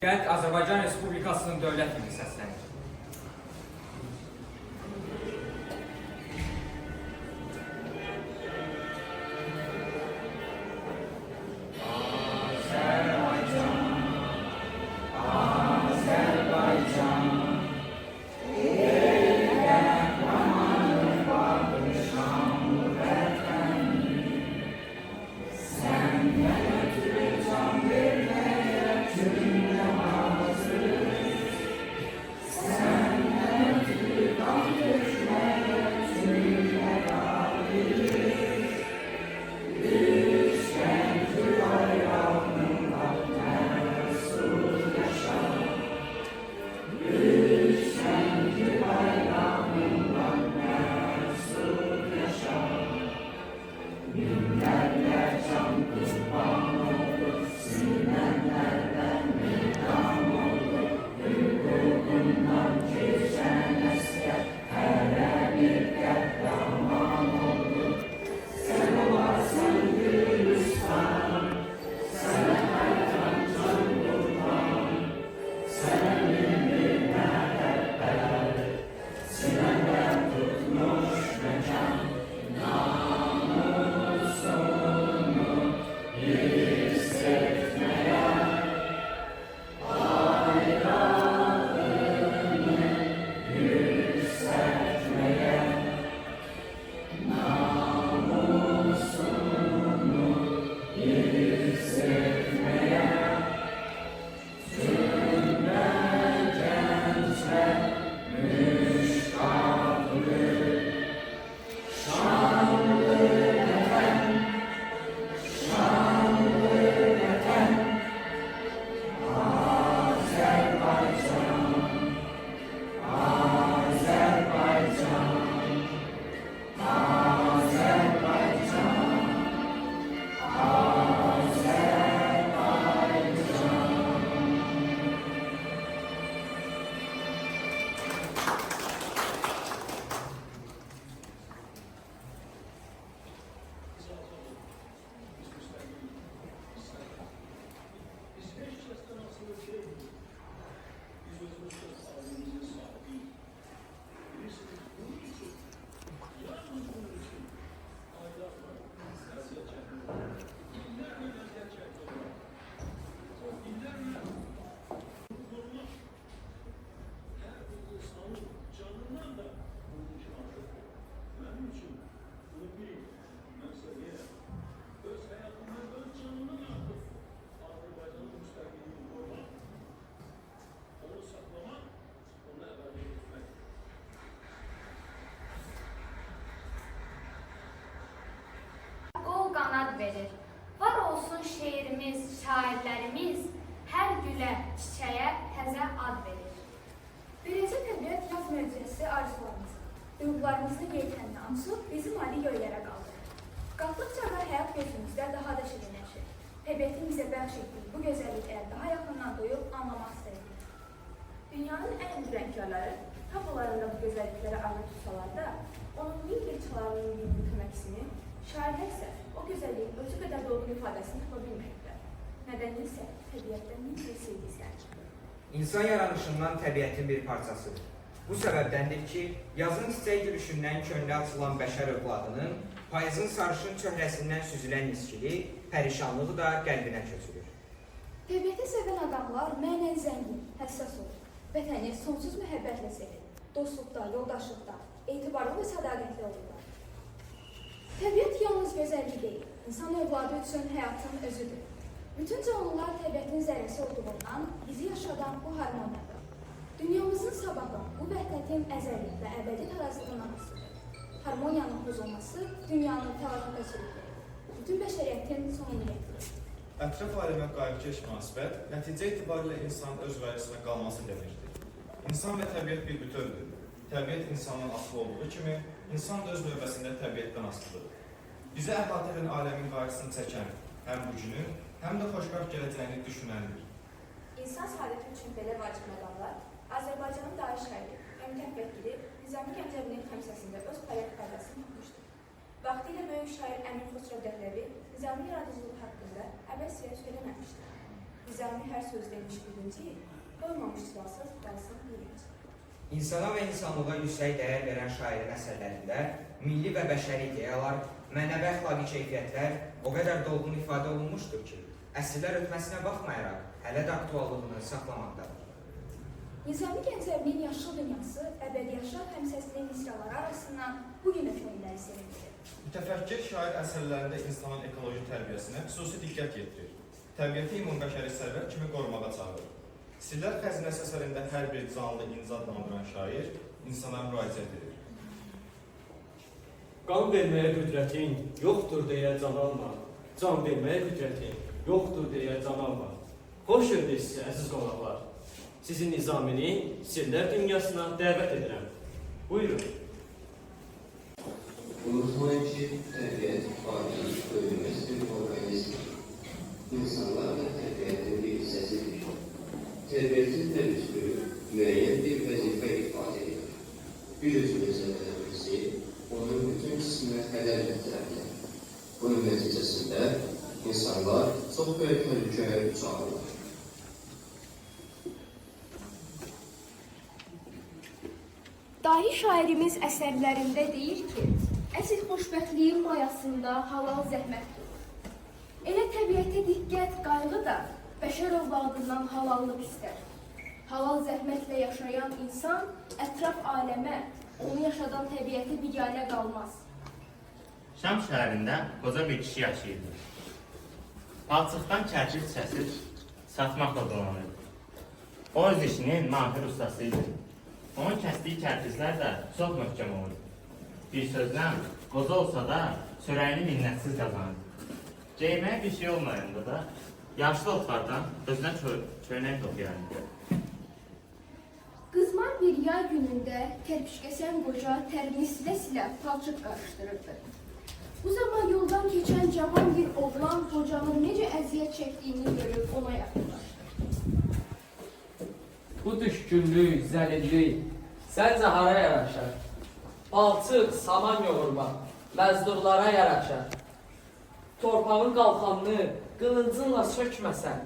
Gəl Azərbaycan Respublikasının dövlət himni səslənir. Verir. Var olsun şeirimiz, şairlerimiz, her güle, çiçeğe, təzə ad verir. Birinci təbiət yaz möcüzəsi arzularımız, duyğularımızın yelkənini ansıb bizim ali göylərə qaldırır. Qalxdıqca da həyat gözümüzdə daha da şirinləşir. Təbiətin bizə bəxş etdiyi bu gözəllikləri daha yaxından duyub anlamaq istəyirik. Dünyanın ən rəngkarları tablolarında bu gözəllikləri ayrı tutsalar da, onun min geççalarının birini köməksini, şairlər isə o gözəlliyin özü qədər dolğun ifadəsini tapa bilməkdir. Nədəni isə təbiətdən min bir sevgisi. İnsan yaranışından təbiətin bir parçasıdır. Bu səbəbdəndir ki, yazın çiçək gülüşündən könlü açılan bəşər övladının, payızın sarışın çöhrəsindən süzülən iskili, pərişanlığı da qəlbinə köçülür. Təbiəti sevən adamlar mənəvi zəngin, həssas olur. Vətəni sonsuz məhəbbətlə sevir. Dostluqda, yoldaşlıqda, etibarlı və sədaqətli olurlar. Təbiət yalnız gözəllik deyil, insan övladı üçün həyatın özüdür. Bütün canlılar təbiətin zərrəsi olduğundan bizi yaşadan bu harmoniyadır. Dünyamızın sabahı bu vəhdətin əzəli və əbədi tarazlığın anasıdır. Harmoniyanın pozulması dünyanın fəlakətə sürükləyir. Bütün bəşəriyyətin sonunu getirir. Ətraf aləmə qayğıkeş münasibət, nəticə etibarilə insanın öz vərisinə qalması deməkdir. İnsan və təbiət bir bütövdür. Təbiət insandan asılı olduğu kimi, insan da öz növbəsində təbiətdən asılıdır. Bizə əhatə edən aləmin qarşısını çəkən, həm bu günün, həm də xoşbəxt gələcəyini düşünəndir. İnsan saadəti üçün belə vacib məqamlar Azərbaycanın dahi şairi, həm müvəkkili Nizami Gəncəvinin xəmsəsində öz fəaliyyətini tutmuşdur. Vaxtilə böyük şair Əmir Xosrov Dəhləvi Nizami yaradıcılığı haqqında əbəs yerə söyləməmişdir. Nizami hər söz demiş birinci, qoymamış silahsız qalsın birinci. İnsana və insanlığa yüksək dəyər verən şairin əsərlərində milli və bəşəri ideyalar, mənəvi əxlaqi keyfiyyətlər o qədər dolğun ifadə olunmuşdur ki, əsrlər ötməsinə baxmayaraq hələ də aktuallığını saxlamaqdadır. Nizami Gəncəvinin Yaşıl Dünyası əbədi yaşar həmsəsinin misraları arasından bugün də könülləri sevindirir. Mütəfəkkir şair əsərlərində insanın ekoloji tərbiyəsinə xüsusi diqqət yetirir. Təbiəti ümumbəşəri sərvət kimi qorumağa çağırır. Sillər xəzinəsi əsərində hər bir canlı incə adlandıran şair insana müraciət edir. Qan verməyə qüdrətin yoxdur deyə can alma. Can verməyə qüdrətin yoxdur deyə can alma. Xoş gördük sizi, əziz qonaqlar. Sizi Nizaminin Sillər Dünyasına dəvət edirəm. Buyurun. Unutmayın ki, təbiət fani, ölməz bir orqanizmdir. İnsanlar da təbiətin bir hissəsidir. Təbiətin təmizliyi müəyyən bir vəzifə ifadə edir. Bir üzvün zədələməsi onun bütün cisminə xələl gətirərlər. Bunun nəticəsində insanlar çox böyük təhlükəyə uçarlar. Dahi şairimiz əsərlərində deyir ki, əsl xoşbəxtliyin mayasında halal zəhmətdir. Elə təbiətə diqqət, qayğı da bəşər övladından halallıq istər. Halal zəhmətlə yaşayan insan ətraf aləmə, onu yaşadan təbiətə biganə qalmaz. Şam şəhərində qoca bir kişi yaşayırdı. Palçıqdan kərpic kəsir, satmaqla dolanırdı. O öz işinin mahir ustasıydı. Onun kəsdiyi kərpiclər də çox möhkəm olurdu. Bir sözlə, qoza olsa da çörəyini minnətsiz qazanırdı. Geyməyə bir şey olmayanda da yaşlı otlardan özünə çöynək toplayardı. Qızmar bir yay günündə tərpişkəsən qoca tərini silə-silə palçıq qarışdırırdı. Bu zaman yoldan keçən cavan bir oğlan qocanın necə əziyyət çəkdiyini görüb ona yaxınlaşdı. Bu düşkünlük, zəlillik səncə hara yaraşar? Palçıq, saman yoğurma, məzdurlara yaraşar. Torpağın qalxanını qılıncınla sökməsən,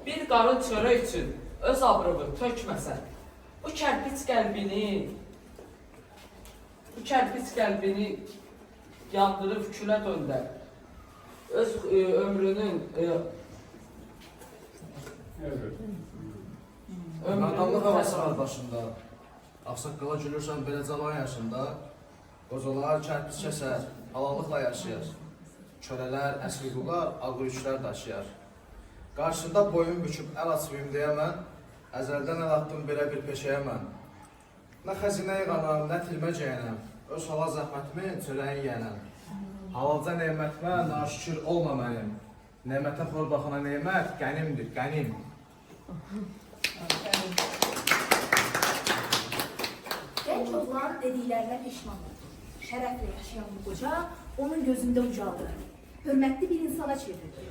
bir qarın çörək üçün öz abrını tökməsən, bu kərpic qəlbini yandırıb külə döndər. Öz ömrünün Adamlıq havası var başında. Ağsaqqala gülürsən belə cavan yaşında. Qocalar kərpic kəsər, halallıqla yaşayar. Kölələr, əsgürlər, ağrıçlar daşıyar. Qarşında boyun büküb əl açmayım deyəmən, əzəldən əl attım belə bir peşəyə mən. Nə xəzinə yığanam, nə tilmə gəyənəm, öz halal zəhmətimin çörəyin yiyənəm. Halalca neymətmə naşükür olma mənim. Neymətə xor baxana neymət qənimdir, qənim. Gənc oğlan dediklərinə peşman oldu. Şərəflə yaşayan bu qoca onun gözündə ucaldı. Hörmətli bir insana çevrildi.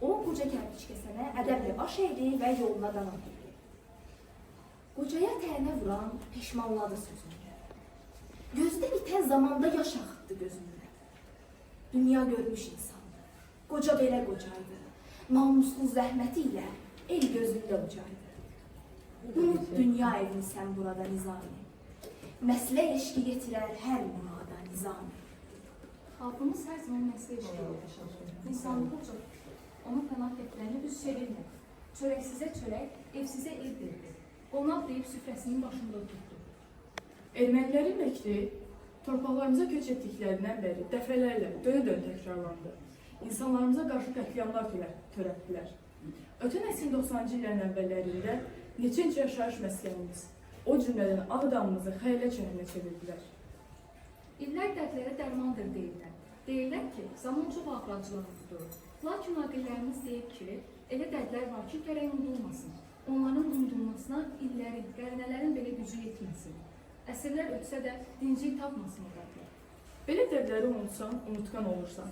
O qoca kərpic kəsənə ədəblə baş əydi və yoluna davam etdi. Qocaya tənə vuran peşmanladı sözünü. Gözdə bitən zamanda yaş axıtdı gözündən. Dünya görmüş insandı. Qoca belə qocaydı. Namuslu zəhməti ilə el gözündə ucaydı. Unut dünya evini sən burada Nizami. Məslə eşqi getirər hər murada Nizami. Xalqımız hər zaman məslə eşqi yaşar. İnsanlığı çox. Ona pənah gətirəni üz çevirmir. Çörəksizə çörək, evsizə ev verir. Qonaq deyib süfrəsinin başında tutdu. Ermənilərin məkri torpaqlarımıza köç etdiklərindən bəri dəfələrlə dönə-dönə təkrarlandı. İnsanlarımıza qarşı qətliamlar törətdilər. Ötən əsrin 90-cı illərin əvvəllərində neçə yaşayış məskənimiz, o cümlədən Ağdamımızı xəyalət şəhərinə çevirdilər. İllər dərdlərə dərmandır deyirlər. Deyirlər ki, zaman çox axracılardır. Lakin aqillərimiz deyib ki, elə dərdlər var ki, gərək unudulmasın. Onların unudulmasına illərin, qərnələrin belə gücü yetməsin. Əsrlər ötsə də dinclik tapmasın o dərdlər. Belə dərdləri unutsan, unutqan olursan.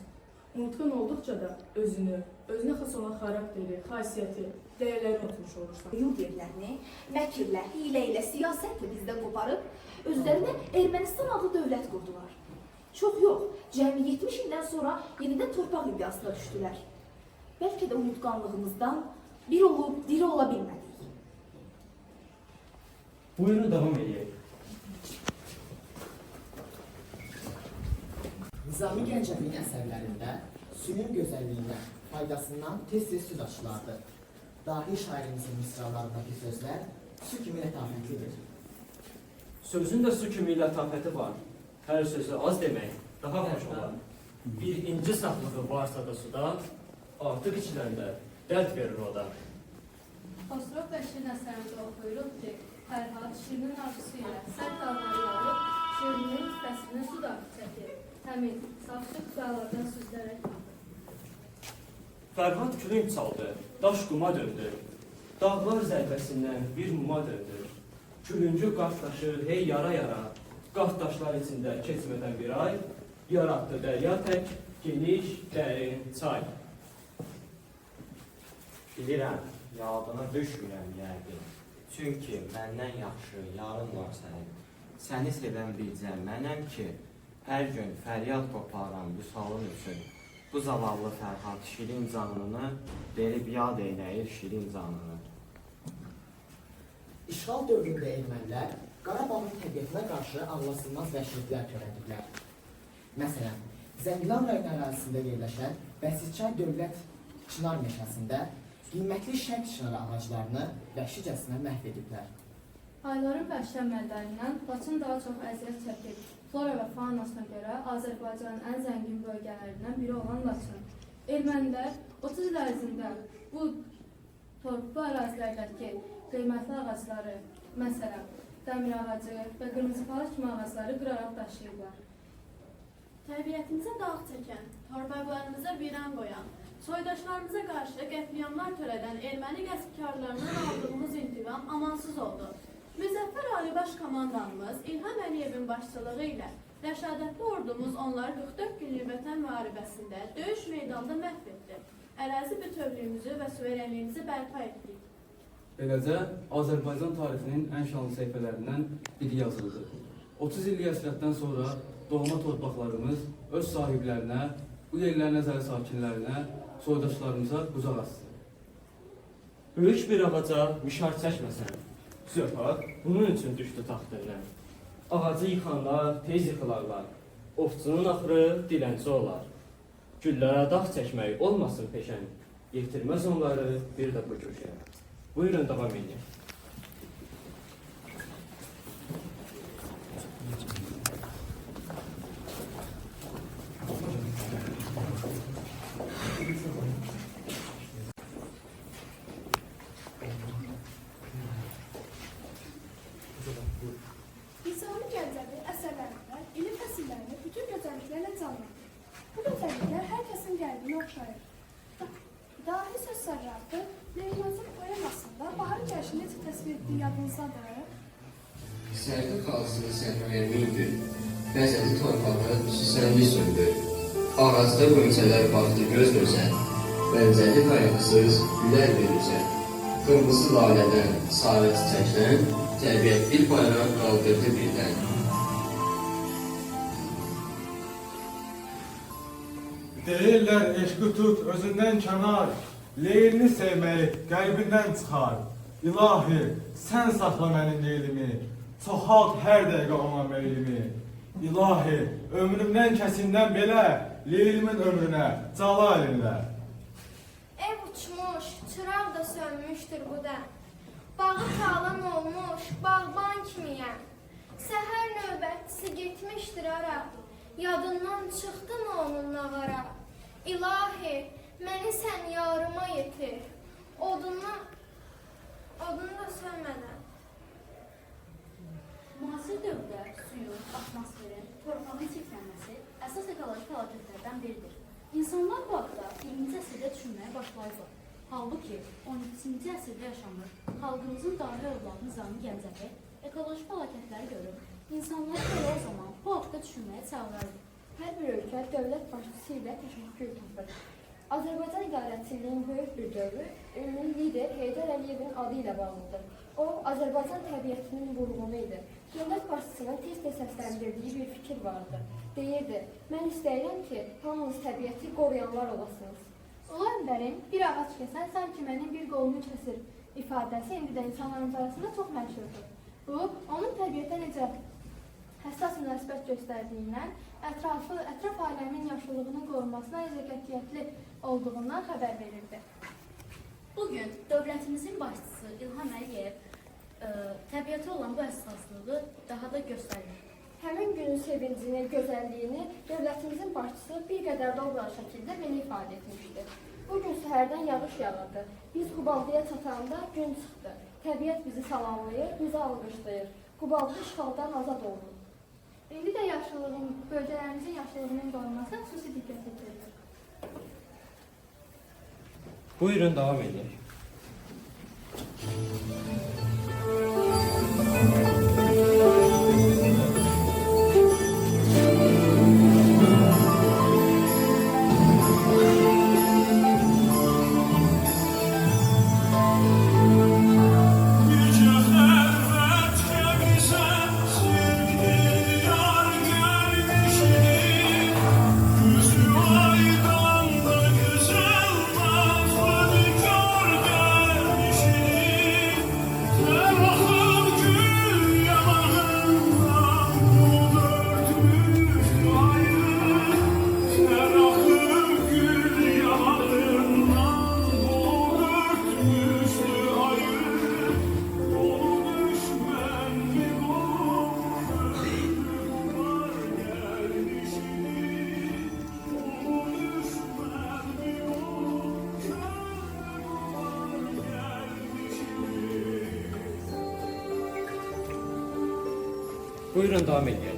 Unutqan olduqca da özünə xas olan xarakteri, xasiyyəti, dəyərləri unutmuş olursan. Yurt yerlərini məkirlə, hilə ilə, siyasətlə bizdən qoparıb, özlərinə Ermənistan adlı dövlət qurdular. Çox yox, cəmi 70 ildən sonra yenidən torpaq iddiasına düşdülər. Bəlkə də unutqanlığımızdan bir olub diri ola bilmədik. Buyurun davam edeyim. Nizami Gəncəvin əsərlərində suyun gözəlliyinə, faydasından tez-tez söz açılardı. Dahi şairimizin misralarındakı sözlər su kimi lətafətlidir. Sözün də su kimi lətafəti var. Hər sözü az demək daha xoş olar. Bir inci saflığı varsa da suda, artıq içiləndə dərd verir o da. Xosrov Bəşirin əsərində oxuyuruq ki, Fərhad şirinin arzusu ilə sərt dağları yarıb, şirinin küpəsini su dağı çəkir. Həmin safçıq dağlardan süzlərək qaldı. Fərhad külünk çaldı, daş quma döndü. Dağlar zərbəsindən bir muma döndü. Külüncü qarşıdaşı hey yara-yara, qarşıdaşlar içində keçmədən bir ay, yarattı dərya tək, geniş, dərin çay. Bilirəm, yadına düşmürəm yəqin. Çünki məndən yaxşı yarın var sənin. Səni sevən bircə mənəm ki, hər gün fəryad qoparan bu salın üçün. Bu zavallı Fərhad şirin canını verib yad eyləyir şirin canını. İşğal dövründə ermənilər Qarabağın təbiətinə qarşı ağlasılmaz vəhşiliklər törədiblər. Məsələn, Zəngilan rayon ərazisində yerləşən Bəsirçay Dövlət Çınar meşəsində qiymətli şərq çınarı ağaclarını vəhşicəsinə məhv ediblər. Ayların vəhşi əməllərindən Laçın daha çox əziyyət çəkir. Flora və faunasına görə Azərbaycanın ən zəngin bölgələrindən biri olan Laçın. Ermənilər 30 il ərzində bu torplu ərazilərdəki qiymətli ağacları, məsələn, dəmir ağacı və qırmızı palıd kimi ağacları qıraraq daşıyırlar. Təbiətimizə dağ çəkən, torpaqlarımıza viran qoyan, soydaşlarımıza qarşı qətliamlar törədən erməni qəsbkarlarından aldığımız intiqam amansız oldu. Müzəffər Ali Baş Komandanımız İlham Əliyevin başçılığı ilə rəşadətli ordumuz onları 44 günlük vətən müharibəsində döyüş meydanında məhv etdi. Ərazi bütövlüyümüzü və suverenliyimizi bərpa etdik. Beləcə, Azərbaycan tarixinin ən şanlı səhifələrindən biri yazıldı. 30 illik əsrətdən sonra doğma torpaqlarımız öz sahiblərinə, bu yerlərin əzəli sakinlərinə, soydaşlarımıza qucaq açsın. Böyük bir ağaca mişar çəkməsən, söhbət bunun üçün düşdü taxtından. Ağacı yıxanlar tez yıxılarlar, ovçunun axırı dilənçi olar. Güllərə dağ çəkmək olmasın peşən, yetirməz onları bir də bu köşə. Buyurun davam edin. Nizami Gəncəvi əsərlərində ilim fəsillərini bütün gözəlliklərlə canlandırır. Bu gözəlliklər hər kəsin qəlbini oxşayır. Dahi söz sərratı Leyla'nın poemasında baharı gəlişini necə təsvir etdiyi yadınızdadır? Sərdi qalsın səhraya mindir, bəzədi torpağı süsənli söndür. Ağacda qönçələr baxdı göz-gözə, bəncəli qayğısız gülər verirsə. Qırmızı lalədən, sarı çiçəkdən, təbiət bir bayraq qaldırdı birdən. Deyirlər eşqi tut özündən kənar, Leylini sevməyi qəlbindən çıxar. İlahi, sən saxla mənim leylimi, çoxalt hər dəqiqə ona meylimi. İlahi, ömrümdən kəsindən belə, Leylimin ömrünə cala əlinlər. Ev uçmuş, çıraq da sönmüşdür bu da. Bağı talan olmuş, bağban kimiyəm. Səhər növbətçisi getmişdir ara, yadından çıxdı mı onun nağara? İlahi, məni sən yarıma yetir, odunu da sönmədən. Müasir dövrdə suyun, atmosferin, torpağın çirklənməsi əsas ekoloji fəlakətlərdən biridir. İnsanlar bu haqda 20-ci əsrdə düşünməyə başlayıblar. Halbuki 12-ci əsrdə yaşamış xalqımızın dahi övladı Nizami Gəncəvi ekoloji fəlakətləri görüb, insanları belə o zaman bu haqda düşünməyə çağırırdı. Hər bir ölkə dövlət başçısı ilə təşəkkür tapır. Azərbaycan idarəçiliyinin böyük bir dövrü ümumi lider Heydər Əliyevin adı ilə bağlıdır. O, Azərbaycan təbiətinin vurğunu idi. Dövlət başçısının tez-tez səsləndirdiyi bir fikir vardı. Deyirdi, mən istəyirəm ki, hamınız təbiəti qoruyanlar olasınız. Ulu Öndərin bir ağac kəsən sanki mənim bir qolumu kəsir ifadəsi indi də insanlarımız arasında çox məşhurdur. Bu, onun təbiətə necə həssas münasibət göstərdiyindən, ətraf aləmin yaşıllığının qorunmasına necə qətiyyətli olduğundan xəbər verirdi. Bugün dövlətimizin başçısı İlham Əliyev təbiətə olan bu həssaslığı daha da göstərir. Həmin günün sevincini, gözəlliyini dövlətimizin başçısı bir qədər də obraz şəkildə belə ifadə etmişdi. Bugün səhərdən yağış yağırdı. Biz Qubaldıya çatanda gün çıxdı. Təbiət bizi salamlayır, bizi alqışlayır. Qubaldı işğaldan azad oldu. İndi də bölgələrimizin yaşıllığının qorunmasına xüsusi diqqət yetirilir. Buyurun, davam edin. Buyurun, devam edin.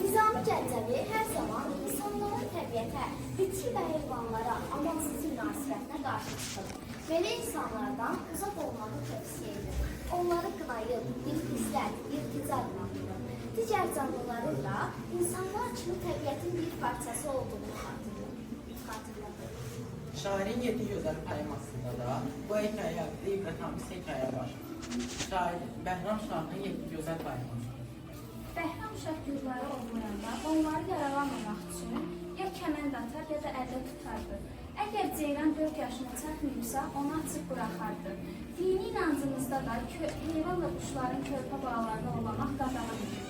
Nizami Gəncəvi hər zaman insanların təbiətə, bitki və heyvanlara amansız münasibətinə qarşı çıxır. Belə insanlardan uzaq olmağı tövsiyə edir. Onları qınayıb, irkizlər, irtica adlandırır. Digər canlıların da insanlar kimi təbiətin bir parçası olduğunu xatırladır. Şairin 7 gözəl poemasında da bu hekayə haqqında ibrətamiz hekayə var. Şair Bəhram Şahın 7 gözəl poeması. Bəhram Şah gülləri olmayanda onları yaralanmamaq üçün ya kəmənd atar, ya da əldə tutardı. Əgər ceyran 4 yaşına çatmayıbsa, onu açıb buraxardı. Dini inancımızda da heyvan və quşların körpə bağlarını olamaq qadağan edilir.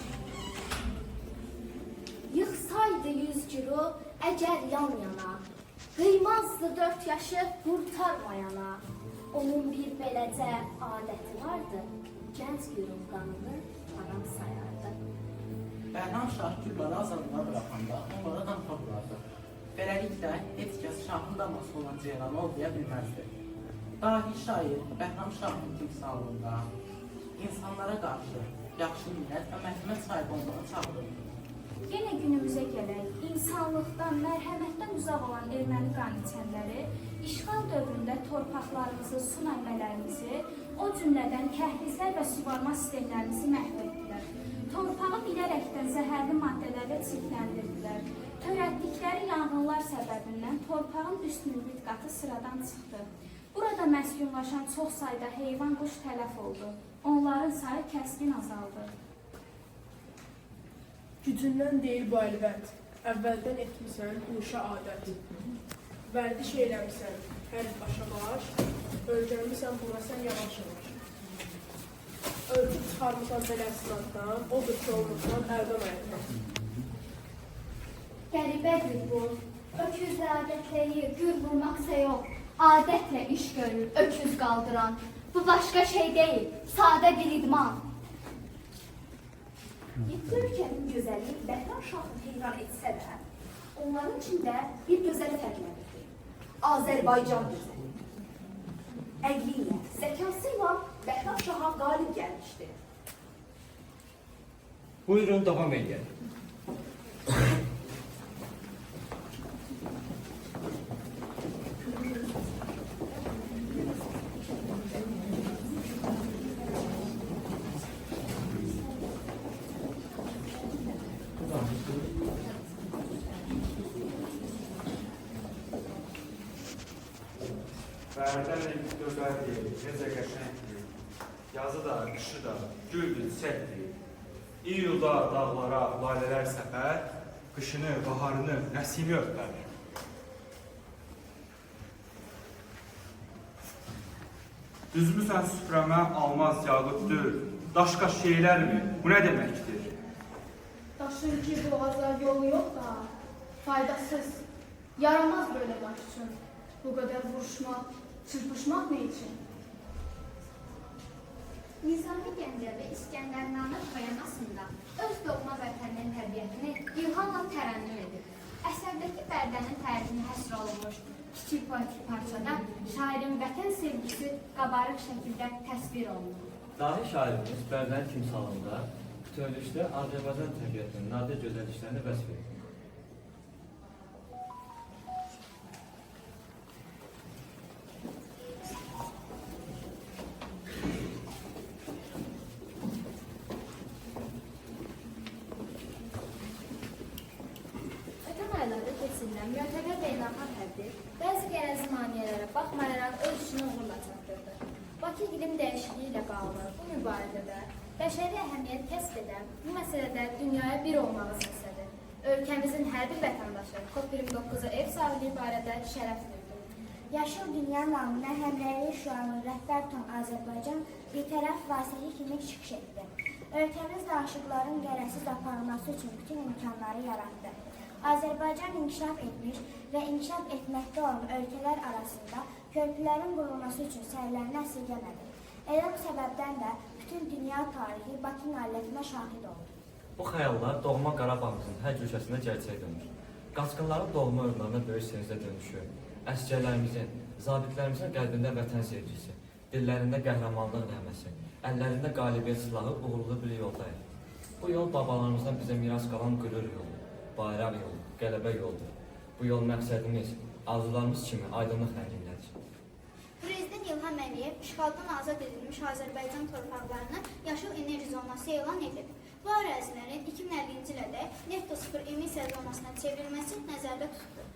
Yıxsaydı 100 gürü, əgər yan-yana, qıymazdı 4 yaşı qurtarmayana. Onun bir beləcə adəti vardı, gənc gürün qanını haram sayardı. Bəhram Şah gülləri azadlığa bıraxanda onlara qan toplardı. Beləliklə, heç kəs şahın daması olan ceyranı olmaya bilməzdi. Dahi şair Bəhram Şahın timsalında insanlara qarşı yaxşı niyyət və mərhəmət sahibi olmağa çağırırdı. Yenə günümüzə gələk, insanlıqdan, mərhəmətdən uzaq olan erməni qaniçənləri işğal dövründə torpaqlarımızı, su mənbələrimizi, o cümlədən kəhlizlər və suvarma sistemlərimizi məhv etdilər. Torpağı bilərəkdən zəhərli maddələrlə çirkləndirdilər. Törətdikləri yanğınlar səbəbindən torpağın üst mühit qatı sıradan çıxdı. Burada məskunlaşan çox sayda heyvan, quş tələf oldu. Onların sayı kəskin azaldı. Gücündən deyil bu əlvət, əvvəldən etmisən bu işə adət. Vərdiş eləmisən, hər başa baş, öldürmüsən buna sən yavaş yavaş. Ölçüb çıxarmısan belə sınaqdan, odur ki olmuşsan əldən ayaqdan. Qəribədir bu, öküzlə adətləri gür vurmaqsa yox, adətlə iş görür, öküz qaldıran. Bu başqa şey deyil, sadə bir idman. Yeddi ölkənin gözəli Bəhram Şahı heyran etsə də, onların içində bir gözəl fərqlənirdi. Azərbaycan gözəli. Əqli ilə, zəkası ilə Bəhram Şaha qalib gəlmişdi. Buyurun, devam edin. Hərdən gözəldir, necə qəşəngdir. Yazı da, qışı da, güldür, çiçəkdir. İyulda dağlara lalələr səpər, qışını, baharını, nəsimi öpər. Düzmüsən süfrəmə almaz yaqutdur, daşqaş şeylərmi? Bu nə deməkdir? Daşın ki boğazlar yolu yok da, faydasız, yaramaz böyle baş için. Bu kadar vuruşmak, çırpışmak ne için? Nizami Gəncəvi İskəndərnamə poemasında öz doğma vətəninin təbiətini ilhamla tərənnüm edir. Əsərdəki Bərdənin tərifini həsr olunmuş kiçik poetik parçada şairin vətən sevgisi qabarıq şəkildə təsvir olunur. Dahi şairimiz Bərdənin timsalında bütövlükdə Azərbaycan təbiətinin nadir gözəlliklərini vəsf edir. Möhtəbər beynəlxalq həddi bəzi qərəzi maneələrə baxmayaraq öz işini uğurla çatdırdı. Bakı iqlim dəyişikliyi ilə bağlı bu mübarizədə bəşəri əhəmiyyət kəsb edən bu məsələdə dünyaya bir olmağı səslədi. Ölkəmizin hər bir vətəndaşı COP29-a ev sahibliyi barədə şərəf duydu. Yaşıl dünya naminə həmrəylik şüarının rəhbər ton Azərbaycan bir tərəf vasitəsi kimi çıxış etdi. Ölkəmiz danışıqların qərəzsiz aparılması üçün bütün imkanları yaratdı. Azərbaycan inkişaf etmiş və inkişaf etməkdə olan ölkələr arasında körpülərin qurulması üçün səylərini əsirgəmədi. Elə bu səbəbdən də bütün dünya tarihi Bakı nailiyyətinə şahid oldu. Bu xəyallar doğma Qarabağımızın hər köşəsində gerçək dönür. Qaçqınların doğma övladına böyük sevinclə dönüşü, əsgərlərimizin, zabitlərimizin qəlbində vətən sevgisi, dillərində qəhrəmanlıq nəğməsi, əllərində qalibiyyət silahı uğurlu bir yoldayıq. Bu yol babalarımızdan bizə miras qalan qürur yolu, bayraq yolu, qələbə yoldur. Bu yol məqsədimiz, arzularımız kimi aydınlıq rəngindədir. Prezident İlham Əliyev işğaldan azad edilmiş Azərbaycan torpaqlarını yaşıl enerji zonası elan edib. Bu ərazilərin 2050-ci ildə neft-0 emissiya zonasına çevrilməsi nəzərdə tutulur.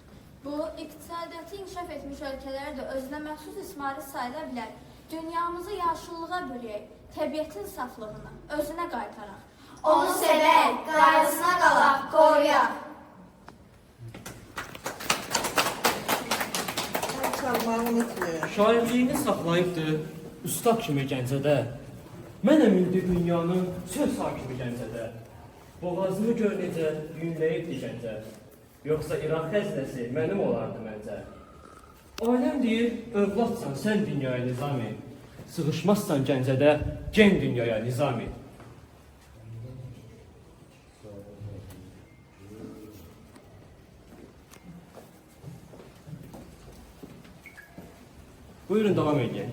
Bu, iqtisadiyyatı inkişaf etmiş ölkələrə də özünə məxsus ismarı sayıla bilər. Dünyamızı yaşıllığa böləyək, təbiətin saflığını özünə qaytaraq. Onu sevək, qayğısına qalaq, qoruyaq. Şairliyini saxlayıbdır usta kimi Gəncədə. Mənəm indi dünyanın söz hakimi Gəncədə. Boğazımı gör necə yünləyibdi Gəncə. Yoxsa İran xəzinəsi mənim olardı məncə. Aləm deyir, övladsan sən dünyaya nizami. Sığışmazsan Gəncədə, gen dünyaya nizami. Buyurun devam edin.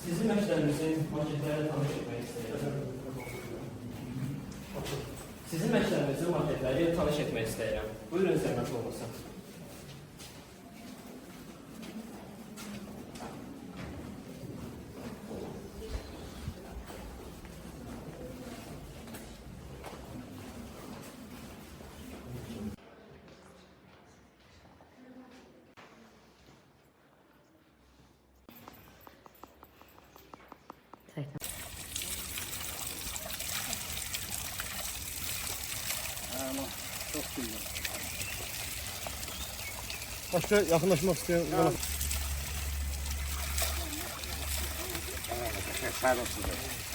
Sizin məşqlərinizin maketlərlə tanış etmək istəyirəm. Sizin məşqlərinizin maketləri tanış etmək istəyirəm. Buyurun, zəhmət olmasın. Çok güzel. Başka yakınlaşmak isteyen var mı? Sağ olun size.